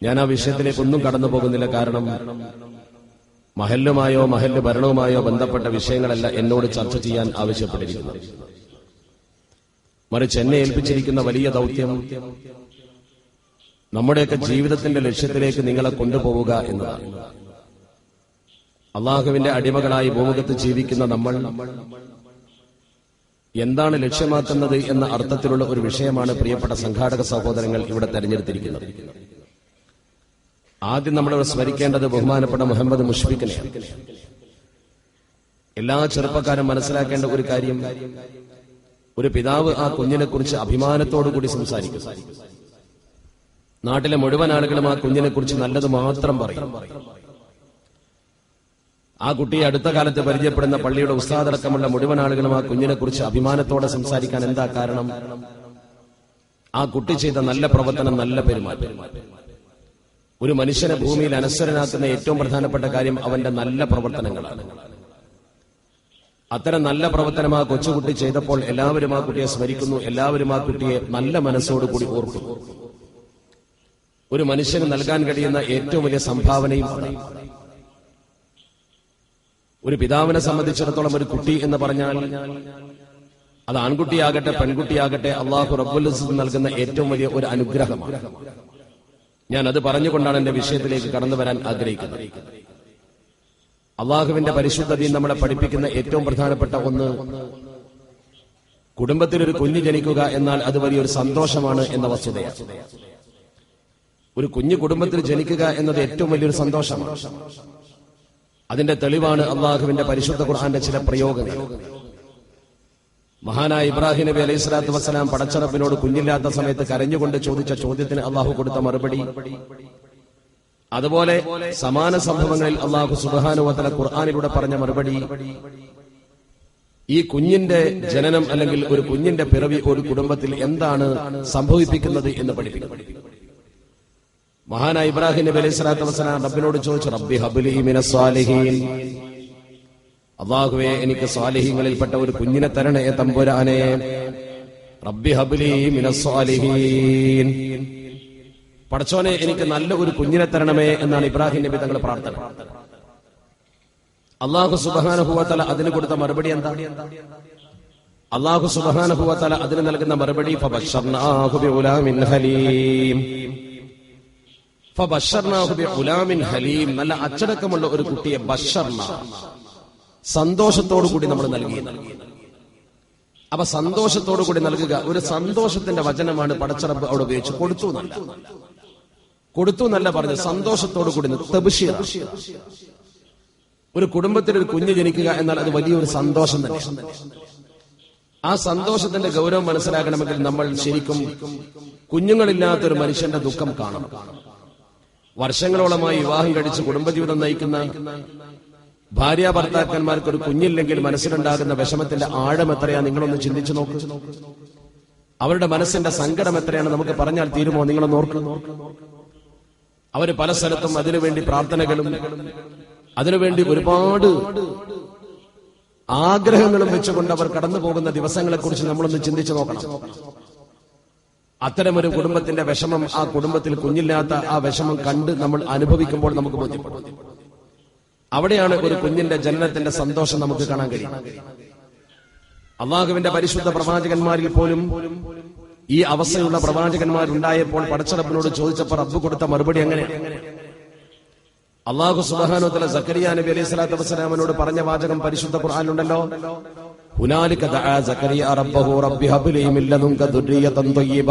ഞാൻ ആ വിഷയത്തിലേക്കൊന്നും കടന്നു പോകുന്നില്ല. കാരണം മഹല്ലുമായോ മഹല്ല് ഭരണവുമായോ ബന്ധപ്പെട്ട വിഷയങ്ങളല്ല എന്നോട് ചർച്ച ചെയ്യാൻ ആവശ്യപ്പെട്ടിരിക്കുന്നത്. മറിച്ച് എന്നെ ഏൽപ്പിച്ചിരിക്കുന്ന വലിയ ദൗത്യം നമ്മുടെയൊക്കെ ജീവിതത്തിന്റെ ലക്ഷ്യത്തിലേക്ക് നിങ്ങളെ കൊണ്ടുപോവുക എന്നതാണ്. അള്ളാഹുവിന്റെ അടിമകളായി ഭൂമുഖത്ത് ജീവിക്കുന്ന നമ്മൾ എന്താണ് ലക്ഷ്യമാക്കുന്നത് എന്ന അർത്ഥത്തിലുള്ള ഒരു വിഷയമാണ് പ്രിയപ്പെട്ട സംഘാടക സഹോദരങ്ങൾ ഇവിടെ തെരഞ്ഞെടുത്തിരിക്കുന്നത്. ആദ്യം നമ്മൾ സ്മരിക്കേണ്ടത് ബഹുമാനപ്പെട്ട മുഹമ്മദ് മുഷ്ഫിഖിനെയാണ്. എല്ലാ ചെറുപ്പക്കാരും മനസ്സിലാക്കേണ്ട ഒരു കാര്യം, ഒരു പിതാവ് ആ കുഞ്ഞിനെ കുറിച്ച് അഭിമാനത്തോടുകൂടി സംസാരിക്കും. നാട്ടിലെ മുഴുവൻ ആളുകളും ആ കുഞ്ഞിനെ കുറിച്ച് നല്ലത് മാത്രം പറയും. ആ കുട്ടിയെ അടുത്ത കാലത്ത് പരിചയപ്പെടുന്ന പള്ളിയുടെ ഉസ്താദടക്കമുള്ള മുഴുവൻ ആളുകളും ആ കുഞ്ഞിനെ കുറിച്ച് അഭിമാനത്തോടെ സംസാരിക്കാൻ എന്താ കാരണം? ആ കുട്ടി ചെയ്ത നല്ല പ്രവർത്തനം, നല്ല പെരുമാറ്റം. ഒരു മനുഷ്യനെ ഭൂമിയിൽ അനശ്വരനാക്കുന്ന ഏറ്റവും പ്രധാനപ്പെട്ട കാര്യം അവന്റെ നല്ല പ്രവർത്തനങ്ങളാണ്. അത്തരം നല്ല പ്രവർത്തനം ആ കൊച്ചുകുട്ടി ചെയ്തപ്പോൾ എല്ലാവരും ആ കുട്ടിയെ സ്മരിക്കുന്നു, എല്ലാവരും ആ കുട്ടിയെ നല്ല മനസ്സോടുകൂടി ഓർക്കുന്നു. ഒരു മനുഷ്യന് നൽകാൻ കഴിയുന്ന ഏറ്റവും വലിയ സംഭാവനയും അതാണ്. ഒരു പിതാവിനെ സംബന്ധിച്ചിടത്തോളം ഒരു കുട്ടി എന്ന് പറഞ്ഞാൽ അത് ആൺകുട്ടിയാകട്ടെ പെൺകുട്ടിയാകട്ടെ അള്ളാഹു റബ്ബുൽ ഇസ്സത്ത് നൽകുന്ന ഏറ്റവും വലിയ ഒരു അനുഗ്രഹമാണ്. ഞാൻ അത് പറഞ്ഞുകൊണ്ടാണ് എന്റെ വിഷയത്തിലേക്ക് കടന്നു വരാൻ ആഗ്രഹിക്കുന്നത്. അള്ളാഹുവിന്റെ പരിശുദ്ധ ദീൻ നമ്മളെ പഠിപ്പിക്കുന്ന ഏറ്റവും പ്രധാനപ്പെട്ട ഒന്ന്, കുടുംബത്തിലൊരു കുഞ്ഞ് ജനിക്കുക എന്നാൽ അത് വലിയൊരു സന്തോഷമാണ് എന്ന വസ്തുതയാണ്. ഒരു കുഞ്ഞു കുടുംബത്തിൽ ജനിക്കുക എന്നത് ഏറ്റവും വലിയൊരു സന്തോഷമാണ്. അതിന്റെ തെളിവാണ് അള്ളാഹുവിന്റെ പരിശുദ്ധ ഖുർആന്റെ ചില പ്രയോഗങ്ങൾ. മഹാനായ ഇബ്രാഹിം നബി അലൈഹി സ്വലാത്തു വസ്സലാം പടച്ചറപ്പിനോട് കുഞ്ഞില്ലാത്ത സമയത്ത് കരഞ്ഞുകൊണ്ട് ചോദിച്ച ചോദ്യത്തിന് അള്ളാഹു കൊടുത്ത മറുപടി, അതുപോലെ സമാന സംഭവങ്ങളിൽ അള്ളാഹു സുബ്ഹാനഹു വ തആല ഖുർആനിലൂടെ പറഞ്ഞ മറുപടി, ഈ കുഞ്ഞിന്റെ ജനനം അല്ലെങ്കിൽ ഒരു കുഞ്ഞിന്റെ പിറവി ഒരു കുടുംബത്തിൽ എന്താണ് സംഭവിപ്പിക്കുന്നത് എന്ന് പഠിപ്പിക്കുന്നു. മഹാനായ ഇബ്രാഹിം നബി അലൈഹി സ്വലാത്തു വസ്സലാം റബ്ബിനോട് ചോദിച്ചു, റബ്ബി ഹബ്ലി മിനസ് സാലിഹീൻ, അല്ലാഹുവേ എനിക്ക് സാലിഹീങ്ങളിൽപ്പെട്ട ഒരു കുഞ്ഞിനെ തരണേ തമ്പുരാനെ. റബ്ബി ഹബ്ലി മിനസ് സാലിഹീൻ, പടച്ചോനെ എനിക്ക് നല്ല ഒരു കുഞ്ഞിനെ തരണമേ എന്നാണ് ഇബ്രാഹിം നബി തങ്ങളുടെ പ്രാർത്ഥന. അല്ലാഹു സുബ്ഹാനഹു വ തആല അതിന് കൊടുത്ത മറുപടി എന്താ? അല്ലാഹു സുബ്ഹാനഹു വ തആല അതിന് നൽകുന്ന മറുപടി, ഫബശർനാഹു ബിഉലാമിൻ ഹലീം. ഫബശർനാഹു ബിഉലാമിൻ ഹലീം, നല്ല അച്ചടക്കമുള്ള ഒരു കുട്ടിയെ ബശർന, സന്തോഷത്തോടുകൂടി നമ്മൾ നൽകി. അപ്പൊ സന്തോഷത്തോടുകൂടി നൽകുക, ഒരു സന്തോഷത്തിന്റെ വചനമാണ് പടച്ചറബ് അവിടെ ഉപയോഗിച്ച്. കൊടുത്തു എന്നല്ല പറഞ്ഞു, സന്തോഷത്തോടുകൂടി. തബ്ശീർ, ഒരു കുടുംബത്തിൽ ഒരു കുഞ്ഞ് ജനിക്കുക എന്നാൽ അത് വലിയൊരു സന്തോഷം തന്നെ. ആ സന്തോഷത്തിന്റെ ഗൗരവം മനസ്സിലാക്കണമെങ്കിൽ നമ്മൾ ശരിക്കും കുഞ്ഞുങ്ങളില്ലാത്തൊരു മനുഷ്യന്റെ ദുഃഖം കാണണം. വർഷങ്ങളോളമായി വിവാഹം കഴിച്ച് കുടുംബജീവിതം നയിക്കുന്ന ഭാര്യ ഭർത്താക്കന്മാർക്ക് ഒരു കുഞ്ഞില്ലെങ്കിൽ മനസ്സിലുണ്ടാകുന്ന വിഷമത്തിന്റെ ആഴം എത്രയാ നിങ്ങളൊന്ന് ചിന്തിച്ചു നോക്ക്. അവരുടെ മനസ്സിന്റെ സങ്കടം എത്രയാണ് നമുക്ക് പറഞ്ഞാൽ തീരുമോ? നിങ്ങളൊന്ന് ഓർക്കുന്നു. അവര് പല സ്ഥലത്തും അതിനുവേണ്ടി പ്രാർത്ഥനകളും അതിനുവേണ്ടി ഒരുപാട് ആഗ്രഹങ്ങളും വെച്ചുകൊണ്ട് അവർ കടന്നു പോകുന്ന ദിവസങ്ങളെക്കുറിച്ച് നമ്മളൊന്ന് ചിന്തിച്ചു നോക്കണം. അത്തരമൊരു കുടുംബത്തിന്റെ വിഷമം, ആ കുടുംബത്തിൽ കുഞ്ഞില്ലാത്ത ആ വിഷമം കണ്ട് നമ്മൾ അനുഭവിക്കുമ്പോൾ നമുക്ക് ബോധ്യപ്പെടും. അവിടെയാണ് ഒരു കുഞ്ഞിന്റെ ജനനത്തിന്റെ സന്തോഷം നമുക്ക് കാണാൻ കഴിയും. അള്ളാഹുവിന്റെ പരിശുദ്ധ പ്രവാചകന്മാരിൽ പോലും ഈ അവസ്ഥയുള്ള പ്രവാചകന്മാരുണ്ടായപ്പോൾ പടച്ചറബിനോട് ചോദിച്ചപ്പോൾ റബ്ബ് കൊടുത്ത മറുപടി എങ്ങനെയാണ്? അല്ലാഹു സുബ്ഹാനഹു വ തആല സക്കരിയ നബി അലൈഹി സ്വലാത്തു വസ്സലാമിനോട് പറഞ്ഞ വാചകം പരിശുദ്ധ ഖുർആനിലുണ്ടല്ലോ. ഹുനാലിക ദഅ സക്കരിയ റബ്ബഹു റബ്ബി ഹബ്ലി മിൻ ലദുൻക ദുർരിയതൻ തയ്യിബ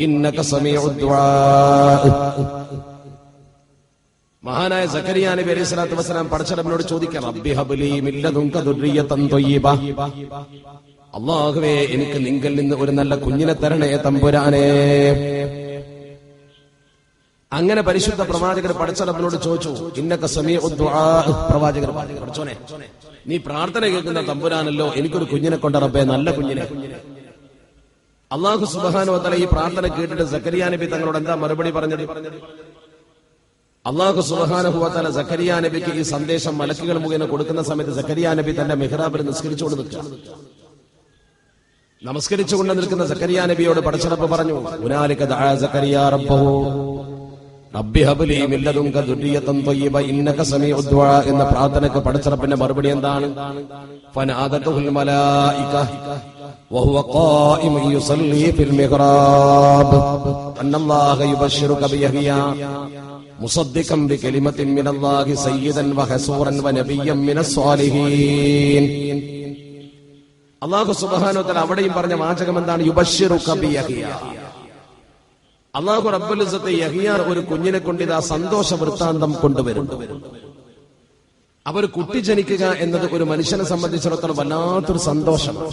ഇന്നക സമീഉദ് ദുആ. മഹാനായ സക്കരിയ നബി അലൈഹി സ്വലാത്തു വസ്സലാം പടച്ചറബിനോട് ചോദിക്കുക, റബ്ബി ഹബ്ലി മിൻ ലദുൻക ദുർരിയതൻ തയ്യിബ, അല്ലാഹുവേ എനിക്ക് നിങ്കിൽ നിന്ന് ഒരു നല്ല കുഞ്ഞിനെ തരണേ തമ്പുരാനെ. അങ്ങനെ പരിശുദ്ധ പ്രവാചകർ പടച്ചറബിനോട് ചോദിച്ചു, ഇന്നക സമീഉദ് ദുആ. പ്രവാചകർ പറഞ്ഞു, പടച്ചോനെ നീ പ്രാർത്ഥന കേൾക്കുന്ന തമ്പുരാനല്ലോ, എനിക്കൊരു കുഞ്ഞിനെ കൊണ്ട് റബ്ബേ, നല്ല കുഞ്ഞിനെ. അല്ലാഹു സുബ്ഹാനഹു വ തആല ഈ പ്രാർത്ഥന കേട്ടിട്ട് സക്കരിയ നബി തങ്ങളോട് എന്താ മറുപടി പറഞ്ഞത്? അല്ലാഹു സുബ്ഹാനഹു വ തആല സക്കരിയ നബിക്ക് ഈ സന്ദേശം മലക്കുകൾ മുഖേന കൊടുക്കുന്ന സമയത്ത് സക്കരിയ നബി തന്റെ മിഹ്റാബിൽ നിസ്കരിച്ചുകൊണ്ട് നിൽക്കുക. നമസ്കരിച്ചുകൊണ്ട് നിൽക്കുന്ന സക്കരിയ നബിയോട് പടച്ചറബ് പറഞ്ഞു, ഹുനാലിക ദഅ സക്കരിയ റബ്ബഹു റബ്ബി ഹബ്ലി മിൻ ലദുൻക ദുർരിയതൻ ത്വയ്യിബ ഇന്നക സമീഉദ് ദുആ എന്ന പ്രാർത്ഥനയ്ക്ക് പടച്ചറപ്പിന്റെ മറുപടി എന്താണ്? ഫനഅദതുൽ മലായിക വഹുവ ഖായിമുൻ യുസല്ലി ഫിൽ മിഹ്റാബ് അന്നല്ലാഹ യുബശ്ശിറുക ബിയഹ്യ മുസദ്ദിഖൻ ബികലിമത്തിൻ മിനല്ലാഹി സയ്യിദൻ വഹസൂറൻ വനബിയ്യൻ മിനസ് സ്വാലിഹീൻ. അല്ലാഹു സുബ്ഹാനഹു വ തആല അവിടെയും പറഞ്ഞ വാചകം എന്താണ്? യുബശ്ശിറുക ബിയഹ്യ. അല്ലാഹു റബ്ബുൽ ഇസ്സത്ത് യഹ്യ ഒരു കുഞ്ഞിനെ കൊണ്ട് ഇതാ സന്തോഷ വൃത്താന്തം കൊണ്ടുവരുന്നു. അവർ കുട്ടി ജനിക്കുക എന്നത് ഒരു മനുഷ്യനെ സംബന്ധിച്ചിടത്തോളം വല്ലാത്തൊരു സന്തോഷമാണ്.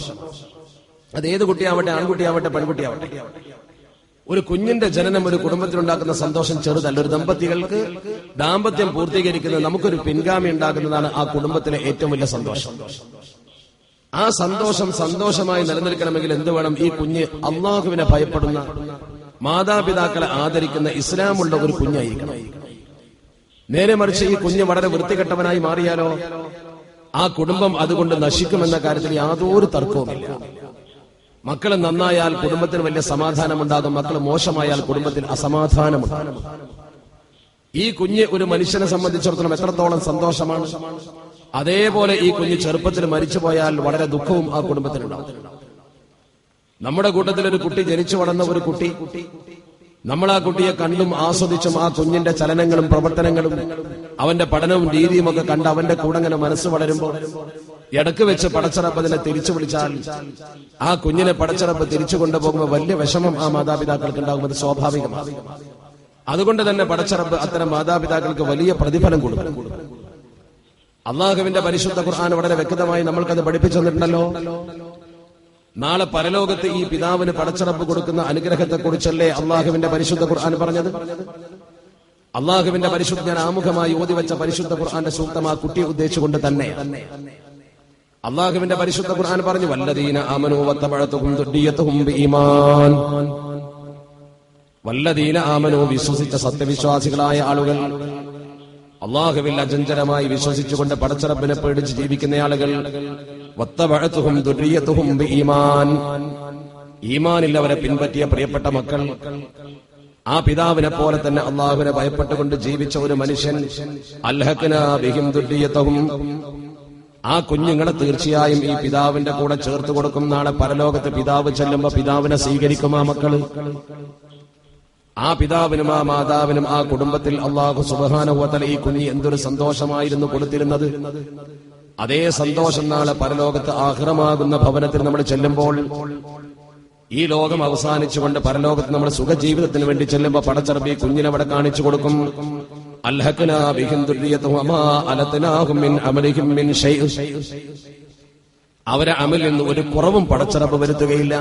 അതേത് കുട്ടിയാവട്ടെ, ആൺകുട്ടിയാവട്ടെ, പെൺകുട്ടിയാവട്ടെ, ഒരു കുഞ്ഞിന്റെ ജനനം ഒരു കുടുംബത്തിലുണ്ടാക്കുന്ന സന്തോഷം ചെറുതല്ല. ഒരു ദമ്പതികൾക്ക് ദാമ്പത്യം പൂർത്തീകരിക്കുന്നത്, നമുക്കൊരു പിൻഗാമി ഉണ്ടാകുന്നതാണ് ആ കുടുംബത്തിലെ ഏറ്റവും വലിയ സന്തോഷം. ആ സന്തോഷം സന്തോഷമായി നിലനിൽക്കണമെങ്കിൽ എന്ത് വേണം? ഈ കുഞ്ഞ് അള്ളാഹുവിനെ ഭയപ്പെടുന്ന, മാതാപിതാക്കളെ ആദരിക്കുന്ന, ഇസ്ലാമുള്ള ഒരു കുഞ്ഞായിരിക്കണം. നേരെ മറിച്ച് ഈ കുഞ്ഞ് വളരെ വൃത്തികെട്ടവനായി മാറിയാലോ ആ കുടുംബം അതുകൊണ്ട് നശിക്കുമെന്ന കാര്യത്തിൽ യാതൊരു തർക്കവുമില്ല. മക്കൾ നന്നായാൽ കുടുംബത്തിന് വലിയ സമാധാനമുണ്ടാകും, മക്കൾ മോശമായാൽ കുടുംബത്തിൽ അസമാധാനമുണ്ടാകും. ഈ കുഞ്ഞ് ഒരു മനുഷ്യനെ സംബന്ധിച്ചിടത്തോളം എത്രത്തോളം സന്തോഷമാണ്, അതേപോലെ ഈ കുഞ്ഞ് ചെറുപ്പത്തിൽ മരിച്ചുപോയാൽ വളരെ ദുഃഖവും ആ കുടുംബത്തിനുണ്ടാകും. നമ്മുടെ കൂട്ടത്തിൽ ഒരു കുട്ടി ജനിച്ചു വളർന്ന ഒരു കുട്ടി, നമ്മൾ ആ കുട്ടിയെ കണ്ടും ആസ്വദിച്ചും ആ കുഞ്ഞിന്റെ ചലനങ്ങളും പ്രവർത്തനങ്ങളും അവന്റെ പഠനവും രീതിയും ഒക്കെ കണ്ട് അവന്റെ കൂടെ അങ്ങനെ മനസ്സ് വളരുമ്പോൾ ഇടക്ക് വെച്ച് പടച്ചറപ്പ് അതിനെ തിരിച്ചു വിളിച്ചാൽ ആ കുഞ്ഞിനെ പടച്ചറപ്പ് തിരിച്ചു കൊണ്ടുപോകുമ്പോൾ വലിയ വിഷമം ആ മാതാപിതാക്കൾക്ക് ഉണ്ടാകും. അത് സ്വാഭാവികമാണ്. അതുകൊണ്ട് തന്നെ പടച്ചറപ്പ് അത്തരം മാതാപിതാക്കൾക്ക് വലിയ പ്രതിഫലം കൊടുക്കും. അള്ളാഹുവിന്റെ പരിശുദ്ധ ഖുർആൻ വളരെ വ്യക്തമായി നമ്മൾക്കത് പഠിപ്പിച്ചു തന്നിട്ടുണ്ടല്ലോ. നാളെ പരലോകത്ത് ഈ പിതാവിന് പടച്ചറപ്പ് കൊടുക്കുന്ന അനുഗ്രഹത്തെക്കുറിച്ചല്ലേ അള്ളാഹുവിന്റെ പരിശുദ്ധ ഖുർആൻ പറഞ്ഞത്? അള്ളാഹുവിന്റെ പരിശുദ്ധ ഞാൻ ആമുഖമായി ഓതിവെച്ച പരിശുദ്ധ ഖുർആന്റെ സൂക്തം ആ കുട്ടിയെ ഉദ്ദേശിച്ചുകൊണ്ട് തന്നെ അള്ളാഹുവിന്റെ പരിശുദ്ധ ഖുർആൻ പറഞ്ഞു, വല്ലദീന ആമനൂ വത്തബഅതുഹും ദുർരിയ്യതുഹും ബിഈമാൻ. വല്ലദീന ആമനൂ, വിശ്വസിച്ച സത്യവിശ്വാസികളായ ആളുകൾ, അള്ളാഹുവിൽ അചഞ്ചലമായി വിശ്വസിച്ചുകൊണ്ട് പടച്ചറപ്പിനെ പേടിച്ച് ജീവിക്കുന്ന ആളുകൾ, വത്തബഅതുഹും ദുർരിയ്യതുഹും ബിഈമാൻ, ഈമാനിൽ അവരെ പിൻപറ്റിയ പ്രിയപ്പെട്ട മക്കൾ, ആ പിതാവിനെ പോലെ തന്നെ അള്ളാഹുവിനെ ഭയപ്പെട്ടുകൊണ്ട് ജീവിച്ച ഒരു മനുഷ്യൻ, അൽഹഖ്നാ ബിഹിം ദുർരിയ്യതഹും, ആ കുഞ്ഞുങ്ങളെ തീർച്ചയായും ഈ പിതാവിന്റെ കൂടെ ചേർത്ത് കൊടുക്കും. നാളെ പരലോകത്ത് പിതാവ് ചെല്ലുമ്പോ പിതാവിനെ സ്വീകരിക്കും ആ മക്കള്. ആ പിതാവിനും ആ മാതാവിനും ആ കുടുംബത്തിൽ അല്ലാഹു സുബ്ഹാനഹു വ തആല ഈ കുഞ്ഞ് എന്തൊരു സന്തോഷമായിരുന്നു കൊടുത്തിരുന്നത്. അതേ സന്തോഷം നാളെ പരലോകത്ത് ആഖിറമാകുന്ന ഭവനത്തിൽ നമ്മൾ ചെല്ലുമ്പോൾ, ഈ ലോകം അവസാനിച്ചുകൊണ്ട് പരലോകത്ത് നമ്മൾ സുഖജീവിതത്തിന് വേണ്ടി ചെല്ലുമ്പോൾ പടച്ചറബി കുഞ്ഞിനെ അവിടെ കാണിച്ചു കൊടുക്കും. അൽഹഖ്നാ ബിഹിം ദുർരിയ്യതഹും വമാ അലത്നാഹും മിൻ അമലിഹിം മിൻ ശൈഇ. അവരെ അമലിൽ നിന്ന് ഒരു കുറവും പടച്ചറബ് വരുത്തുകയില്ല.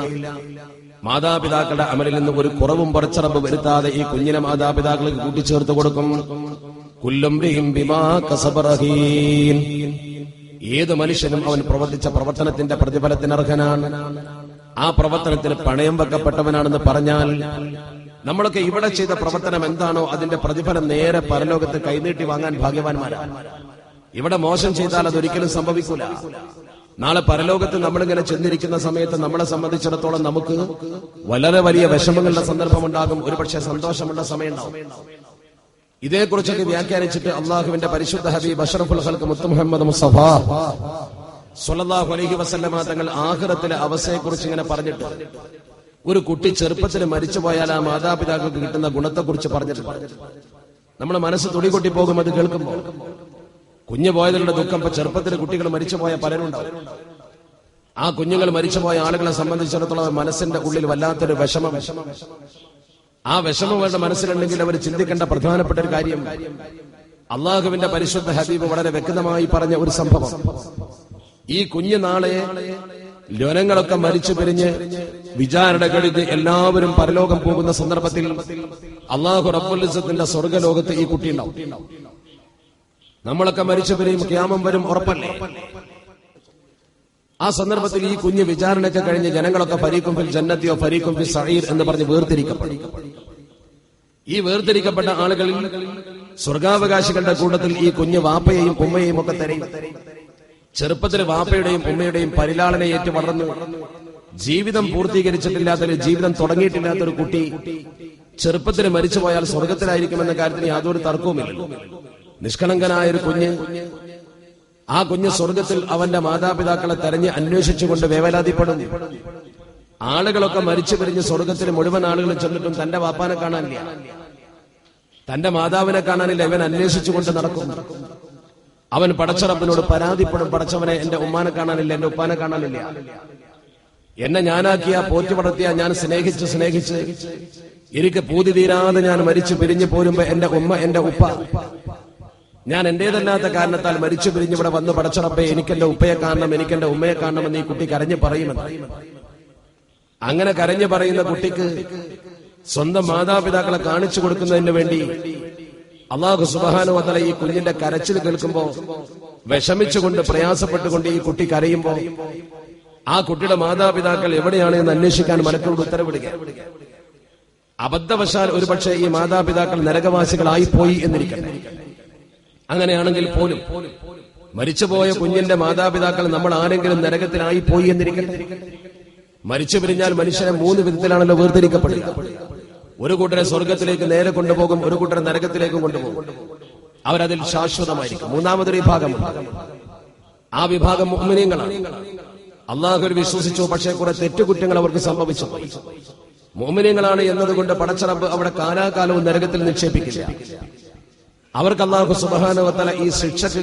മാതാപിതാക്കളുടെ അമലിൽ നിന്ന് ഒരു കുറവും പടച്ചറബ് വരുത്താതെ ഈ കുഞ്ഞിനെ മാതാപിതാക്കൾക്ക് കൂട്ടിച്ചേർത്ത് കൊടുക്കും. കുല്ലുംരിഹിം ബിമാ കസബ റഹീൻ. ഏത് മനുഷ്യനും അവൻ പ്രവർത്തിച്ച പ്രവർത്തനത്തിന്റെ പ്രതിഫലത്തിന് അർഹനാണ്. ആ പ്രവർത്തനത്തിന് പണയം വെക്കപ്പെട്ടവനാണെന്ന് പറഞ്ഞാൽ, നമ്മളൊക്കെ ഇവിടെ ചെയ്ത പ്രവർത്തനം എന്താണോ അതിന്റെ പ്രതിഫലം നേരെ പരലോകത്ത് കൈനീട്ടി വാങ്ങാൻ ഭാഗ്യവാന്മാരാണ്. ഇവിടെ മോശം ചെയ്താൽ അതൊരിക്കലും സംഭവിക്കൂല. നാളെ പരലോകത്ത് നമ്മളിങ്ങനെ ചെന്നിരിക്കുന്ന സമയത്ത് നമ്മളെ സംബന്ധിച്ചിടത്തോളം നമുക്ക് വളരെ വലിയ വിഷമങ്ങളുടെ സന്ദർഭമുണ്ടാകും, ഒരുപക്ഷെ സന്തോഷമുള്ള സമയം ഉണ്ടാവും. ഇതേക്കുറിച്ചൊക്കെ വ്യാഖ്യാനിച്ചിട്ട് അള്ളാഹുവിന്റെ പരിശുദ്ധ ഹബീബ് അഷ്റഫുൽ ഖൽഖ് മുത്ത് മുഹമ്മദ് മുസ്തഫ സ്വല്ലല്ലാഹു അലൈഹി വസല്ലമ തങ്ങൾ ആഖിറത്തിലെ അവസ്ഥയെക്കുറിച്ച് ഇങ്ങനെ പറഞ്ഞിട്ട്, ഒരു കുട്ടി ചെറുപ്പത്തിൽ മരിച്ചുപോയാൽ ആ മാതാപിതാക്കൾക്ക് കിട്ടുന്ന ഗുണത്തെക്കുറിച്ച് പറഞ്ഞിട്ടുണ്ട്. നമ്മുടെ മനസ്സ് തുടികൊട്ടി പോകും അത് കേൾക്കുമ്പോൾ. കുഞ്ഞു പോയതിലുള്ള ദുഃഖം, ഇപ്പൊ ചെറുപ്പത്തിൽ കുട്ടികൾ മരിച്ചുപോയ പലരുണ്ടാവും. ആ കുഞ്ഞുങ്ങൾ മരിച്ചുപോയ ആളുകളെ സംബന്ധിച്ചിടത്തോളം മനസ്സിന്റെ ഉള്ളിൽ വല്ലാത്തൊരു വിഷമം. ആ വിഷമം അവരുടെ മനസ്സിലുണ്ടെങ്കിൽ അവർ ചിന്തിക്കേണ്ട പ്രധാനപ്പെട്ട ഒരു കാര്യം, അള്ളാഹുവിന്റെ പരിശുദ്ധ ഹബീബ് വളരെ വ്യക്തമായി പറഞ്ഞ ഒരു സംഭവം. ഈ കുഞ്ഞു നാളെ ജനങ്ങളൊക്കെ മരിച്ചു പിരിഞ്ഞ് വിചാരണ കഴിഞ്ഞ് എല്ലാവരും പരലോകം പോകുന്ന സന്ദർഭത്തിൽ അള്ളാഹു റബ്ബുൽ ഇസ്സത്തിന്റെ സ്വർഗ്ഗലോകത്ത് ഈ കുട്ടി ഉണ്ടാവും. നമ്മളൊക്കെ മരിച്ചു പിരിയും, ഖിയാമം വരും, ഉറപ്പല്ലേ? ആ സന്ദർഭത്തിൽ ഈ കുഞ്ഞ് വിചാരണയൊക്കെ കഴിഞ്ഞ് ജനങ്ങളൊക്കെ ഫരീഖും ഫിൽ ജന്നത്തിയോ ഫരീഖും ഫിൽ സഈർ എന്ന് പറഞ്ഞ് വേർതിരിക്കപ്പെടും. ഈ വേർതിരിക്കപ്പെട്ട ആളുകളിൽ സ്വർഗാവകാശികളുടെ കൂട്ടത്തിൽ ഈ കുഞ്ഞ് വാപ്പയെയും ഉമ്മയെയും ഒക്കെ തരും. ചെറുപ്പത്തിൽ വാപ്പയുടെയും ഉമ്മയുടെയും പരിലാളനെ ഏറ്റു വളർന്നു ജീവിതം പൂർത്തീകരിച്ചിട്ടില്ലാത്തൊരു, ജീവിതം തുടങ്ങിയിട്ടില്ലാത്തൊരു കുട്ടി ചെറുപ്പത്തിൽ മരിച്ചുപോയാൽ സ്വർഗത്തിലായിരിക്കുമെന്ന കാര്യത്തിന് യാതൊരു തർക്കവുമില്ലല്ലോ. നിഷ്കളങ്കനായ ഒരു കുഞ്ഞ്, ആ കുഞ്ഞ് സ്വർഗത്തിൽ അവന്റെ മാതാപിതാക്കളെ തെരഞ്ഞ് അന്വേഷിച്ചുകൊണ്ട് വേവലാതിപ്പെടും. ആളുകളൊക്കെ മരിച്ചു പിരിഞ്ഞ് സ്വർഗത്തിൽ മുഴുവൻ ആളുകളും ചെന്നിട്ടും തന്റെ വാപ്പാനെ കാണാനില്ല, തന്റെ മാതാവിനെ കാണാനില്ല. ഇവൻ അന്വേഷിച്ചുകൊണ്ട് നടക്കും. അവൻ പടച്ചറപ്പിനോട് പരാതിപ്പെടും, പടച്ചവനെ എന്റെ ഉമ്മാനെ കാണാനില്ല, എന്റെ ഉപ്പാനെ കാണാനില്ല. എന്നെ ഞാനാക്കിയ, പോറ്റി വളർത്തിയ, ഞാൻ സ്നേഹിച്ച് എനിക്ക് പൂതി തീരാതെ ഞാൻ മരിച്ചു പിരിഞ്ഞു പോരുമ്പോ എന്റെ ഉമ്മ, എന്റെ ഉപ്പ, ഞാൻ എന്റേതല്ലാത്ത കാരണത്താൽ മരിച്ചു പിരിഞ്ഞ് ഇവിടെ വന്ന് പടച്ചറപ്പെ എനിക്കെന്റെ ഉപ്പയെ കാണണം, എനിക്കെന്റെ ഉമ്മയെ കാണണമെന്ന് ഈ കുട്ടി കരഞ്ഞു പറയുമെന്ന്. അങ്ങനെ കരഞ്ഞു പറയുന്ന കുട്ടിക്ക് സ്വന്തം മാതാപിതാക്കളെ കാണിച്ചു കൊടുക്കുന്നതിന് വേണ്ടി അല്ലാഹു സുബ്ഹാനഹു വ തആല ഈ കുഞ്ഞിന്റെ കരച്ചിൽ കേൾക്കുമ്പോ വിഷമിച്ചുകൊണ്ട്, പ്രയാസപ്പെട്ടുകൊണ്ട് ഈ കുട്ടി കരയുമ്പോ ആ കുട്ടിയുടെ മാതാപിതാക്കൾ എവിടെയാണ് എന്ന് അന്വേഷിക്കാൻ മലക്കളോട് ഉത്തരവിടുക. അബദ്ധവശാൽ ഒരുപക്ഷെ ഈ മാതാപിതാക്കൾ നരകവാസികളായിപ്പോയി എന്നിരിക്കട്ടെ. അങ്ങനെയാണെങ്കിൽ പോലും മരിച്ചുപോയ കുഞ്ഞിന്റെ മാതാപിതാക്കൾ നമ്മൾ ആരെങ്കിലും നരകത്തിലായി പോയി എന്നിരിക്കട്ടെ. മരിച്ചു പിരിഞ്ഞാൽ മനുഷ്യനെ 3 വിധത്തിലാണല്ലോ വേർതിരിക്കപ്പെടുക. ഒരു കൂട്ടരെ സ്വർഗത്തിലേക്ക് നേരെ കൊണ്ടുപോകും, ഒരു കൂട്ടരെ നരകത്തിലേക്കും കൊണ്ടുപോകും. അവരതിൽ ശാശ്വതമായിരിക്കും. മൂന്നാമതൊരു വിഭാഗമുണ്ട്. ആ വിഭാഗം മുഅ്മിനീങ്ങളാണ്. അള്ളാഹുവിൽ വിശ്വസിച്ചു, പക്ഷേ കുറെ തെറ്റുകുറ്റങ്ങൾ അവർക്ക് സംഭവിച്ചു. മുഅ്മിനീങ്ങളാണ് എന്നതുകൊണ്ട് പടച്ചറബ് അവിടെ കാലാകാലവും നരകത്തിൽ നിക്ഷേപിക്കില്ല. അവർക്ക് അല്ലാഹു സുബ്ഹാനഹു വ തആല ഈ ശിക്ഷക്ക്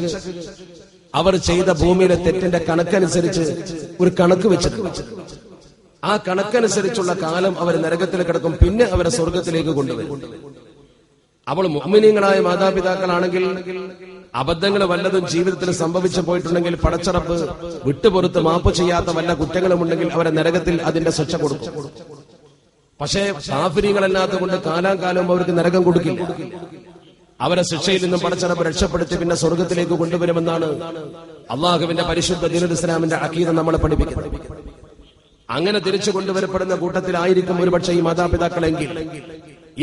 അവർ ചെയ്ത ഭൂമിയിലെ തെറ്റിന്റെ കണക്കനുസരിച്ച് ഒരു കണക്ക് വെച്ചിട്ടുണ്ട്. ആ കണക്കനുസരിച്ചുള്ള കാലം അവർ നരകത്തിൽ കിടക്കും, പിന്നെ അവരെ സ്വർഗത്തിലേക്ക് കൊണ്ടുവരും. അവൾ മുഅ്മിനീങ്ങളായ മാതാപിതാക്കളാണെങ്കിൽ അബദ്ധങ്ങൾ വല്ലതും ജീവിതത്തിൽ സംഭവിച്ചു പോയിട്ടുണ്ടെങ്കിൽ പടച്ചറപ്പ് വിട്ടുപുറത്ത് മാപ്പ് ചെയ്യാത്ത വല്ല കുറ്റങ്ങളുമുണ്ടെങ്കിൽ അവരെ നരകത്തിൽ അതിന്റെ ശിക്ഷ കൊടുക്കും. പക്ഷേ കാഫിരീങ്ങളല്ലാത്തതുകൊണ്ട് കാലാകാലവും അവർക്ക് നരകം കൊടുക്കില്ല. അവരെ ശിക്ഷയിൽ നിന്നും പടച്ചറപ്പ് രക്ഷപ്പെടുത്തി പിന്നെ സ്വർഗത്തിലേക്ക് കൊണ്ടുവരുമെന്നാണ് അള്ളാഹുവിന്റെ പരിശുദ്ധ ദീനുൽ ഇസ്ലാമിന്റെ അഖീദ നമ്മളെ പഠിപ്പിക്കുന്നത്. അങ്ങനെ തിരിച്ചു കൊണ്ടുവരപ്പെടുന്ന കൂട്ടത്തിലായിരിക്കും ഒരുപക്ഷെ ഈ മാതാപിതാക്കളെങ്കിൽ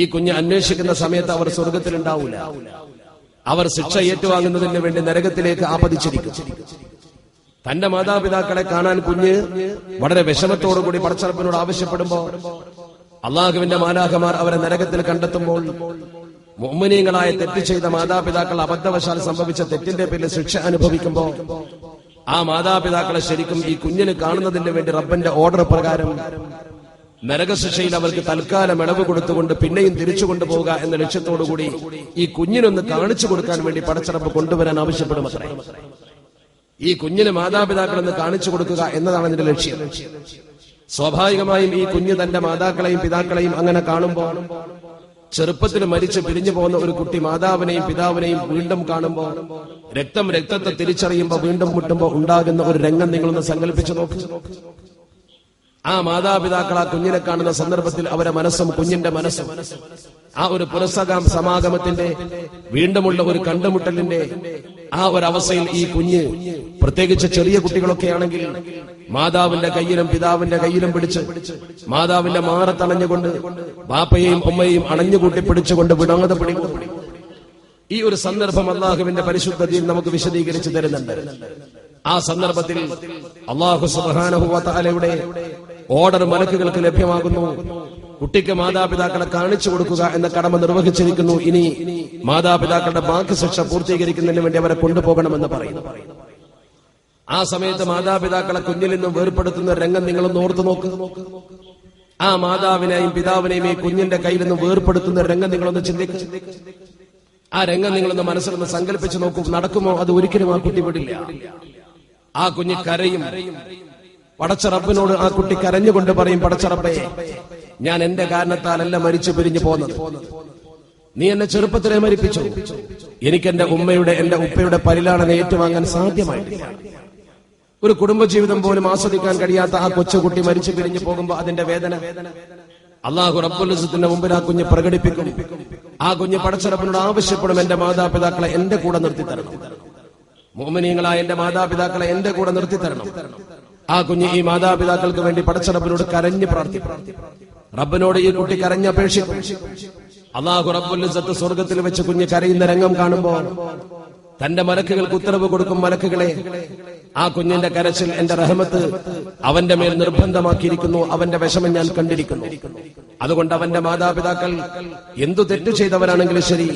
ഈ കുഞ്ഞ് അന്വേഷിക്കുന്ന സമയത്ത് അവർ സ്വർഗത്തിലുണ്ടാവില്ല. അവർ ശിക്ഷ ഏറ്റുവാങ്ങുന്നതിന് വേണ്ടി നരകത്തിലേക്ക് ആപതിച്ചിരിക്കും. തന്റെ മാതാപിതാക്കളെ കാണാൻ കുഞ്ഞ് വളരെ വിഷമത്തോടുകൂടി പടച്ചറപ്പിനോട് ആവശ്യപ്പെടുമ്പോ അള്ളാഹുവിന്റെ മാലാഖമാർ അവരെ നരകത്തിൽ കണ്ടെത്തുമ്പോൾ മുഅ്മിനീങ്ങളായ തെറ്റ് ചെയ്ത മാതാപിതാക്കൾ അബദ്ധവശാൽ സംഭവിച്ച തെറ്റിന്റെ പേരിൽ ശിക്ഷ അനുഭവിക്കുമ്പോ ആ മാതാപിതാക്കളെ ശരിക്കും ഈ കുഞ്ഞിന് കാണുന്നതിന് വേണ്ടി റബ്ബിന്റെ ഓർഡർ പ്രകാരം നരകശിക്ഷയിൽ അവർക്ക് തൽക്കാലം ഇളവ് കൊടുത്തുകൊണ്ട് പിന്നെയും തിരിച്ചു കൊണ്ടുപോകുക എന്ന ലക്ഷ്യത്തോടുകൂടി ഈ കുഞ്ഞിനൊന്ന് കാണിച്ചു കൊടുക്കാൻ വേണ്ടി പടച്ചറപ്പ് കൊണ്ടുവരാൻ ആവശ്യപ്പെടുമത്രേ. ഈ കുഞ്ഞിന് മാതാപിതാക്കളെന്ന് കാണിച്ചു കൊടുക്കുക എന്നതാണ് അതിന്റെ ലക്ഷ്യം. സ്വാഭാവികമായും ഈ കുഞ്ഞ് തന്റെ മാതാക്കളെയും പിതാക്കളെയും അങ്ങനെ കാണുമ്പോൾ, ചെറുപ്പത്തിൽ മരിച്ച് പിരിഞ്ഞു പോകുന്ന ഒരു കുട്ടി മാതാവിനെയും പിതാവിനെയും വീണ്ടും കാണുമ്പോൾ, രക്തത്തെ തിരിച്ചറിയുമ്പോൾ, വീണ്ടും മുട്ടുമ്പോൾ ഉണ്ടാകുന്ന ഒരു രംഗം നിങ്ങളൊന്ന് സങ്കല്പിച്ചു നോക്ക്. ആ മാതാപിതാക്കൾ ആ കുഞ്ഞിനെ കാണുന്ന സന്ദർഭത്തിൽ അവരെ മനസ്സും കുഞ്ഞിന്റെ മനസ്സും ആ ഒരു സമാഗമത്തിന്റെ വീണ്ടുമുള്ള ഒരു കണ്ടുമുട്ടലിന്റെ ആ ഒരവസ്ഥയിൽ ഈ കുഞ്ഞ്, പ്രത്യേകിച്ച് ചെറിയ കുട്ടികളൊക്കെ ആണെങ്കിൽ, മാതാവിന്റെ കയ്യിലും പിതാവിന്റെ കയ്യിലും പിടിച്ച് മാതാവിന്റെ മാറത്തണഞ്ഞുകൊണ്ട് ബാപ്പയെയും ഉമ്മയെയും അണഞ്ഞുകൂട്ടി പിടിച്ചുകൊണ്ട് വിടാതെ പിടിക്കും. ഈ ഒരു സന്ദർഭം അള്ളാഹുവിന്റെ പരിശുദ്ധതയിൽ നമുക്ക് വിശദീകരിച്ചു തരുന്നുണ്ട്. ആ സന്ദർഭത്തിൽ അല്ലാഹു സുബ്ഹാനഹു വ തആലയുടെ ഓർഡർ മലക്കുകൾക്ക് ലഭ്യമാകുന്നു. കുട്ടിക്ക് മാതാപിതാക്കളെ കാണിച്ചു കൊടുക്കുക എന്ന കടമ നിർവഹിച്ചിരിക്കുന്നു. ഇനി മാതാപിതാക്കളുടെ ബാക്കി ശിക്ഷ പൂർത്തീകരിക്കുന്നതിന് വേണ്ടി അവരെ കൊണ്ടുപോകണമെന്ന് പറയുന്നു. ആ സമയത്ത് മാതാപിതാക്കളെ കുഞ്ഞിൽ നിന്നും വേർപെടുത്തുന്ന രംഗം നിങ്ങളൊന്ന് ഓർത്തു നോക്ക്. ആ മാതാവിനെയും പിതാവിനെയും ഈ കുഞ്ഞിന്റെ കയ്യിൽ നിന്നും വേർപെടുത്തുന്ന രംഗം നിങ്ങളൊന്ന് ചിന്തിക്കുക. ആ രംഗം നിങ്ങളൊന്ന് മനസ്സിലൊന്ന് സങ്കല്പിച്ചു നോക്കൂ. നടക്കുമോ? അത് ഒരിക്കലും ആ കുട്ടി വിടില്ല. ആ കുഞ്ഞ് കരയും. പടച്ചറപ്പിനോട് ആ കുട്ടി കരഞ്ഞുകൊണ്ട് പറയും, പടച്ചറപ്പേ, ഞാൻ എന്റെ കാരണത്താലല്ല മരിച്ചു പിരിഞ്ഞു പോന്നത്. നീ എന്നെ ചെറുപ്പത്തിലെ മരിപ്പിച്ചു. എനിക്കെന്റെ ഉമ്മയുടെ, എന്റെ ഉപ്പയുടെ പരിലാളന ഏറ്റുവാങ്ങാൻ സാധ്യമായിട്ടില്ല. ഒരു കുടുംബജീവിതം പോലും ആസ്വദിക്കാൻ കഴിയാത്ത ആ കൊച്ചുകുട്ടി മരിച്ചു പിരിഞ്ഞു പോകുമ്പോ അതിന്റെ വേദന അല്ലാഹു റബ്ബുൽ ഇസ്സത്തിന്റെ മുമ്പിൽ ആ കുഞ്ഞ് പ്രകടിപ്പിക്കും. ആ കുഞ്ഞ് പടച്ചറപ്പിനോട് ആവശ്യപ്പെടും, എന്റെ മാതാപിതാക്കളെ എന്റെ കൂടെ നിർത്തിത്തരണം. മുഅ്മിനീങ്ങളായ എന്റെ മാതാപിതാക്കളെ എന്റെ കൂടെ നിർത്തിത്തരണം. ആ കുഞ്ഞ് ഈ മാതാപിതാക്കൾക്ക് വേണ്ടി പടച്ചറപ്പിനോട് കരഞ്ഞ് പ്രാർത്ഥിക്കും. റബ്ബിനോട് ഈ കുട്ടി കരഞ്ഞപേക്ഷിക്കും. അല്ലാഹു റബ്ബുൽ ഇസ്സത്ത് സ്വർഗത്തിൽ വെച്ച് കുഞ്ഞ് കരയുന്ന രംഗം കാണുമ്പോൾ തന്റെ മലക്കുകൾക്ക് ഉത്തരവ് കൊടുക്കും, മലക്കുകളെ, ആ കുഞ്ഞിന്റെ കരച്ചിൽ എന്റെ റഹ്മത്ത് അവന്റെ മേൽ നിർബന്ധമാക്കിയിരിക്കുന്നു, അവന്റെ വിഷമം ഞാൻ കണ്ടിരിക്കുന്നു. അതുകൊണ്ട് അവന്റെ മാതാപിതാക്കൾ എന്തു തെറ്റു ചെയ്തവരാണെങ്കിലും ശരി,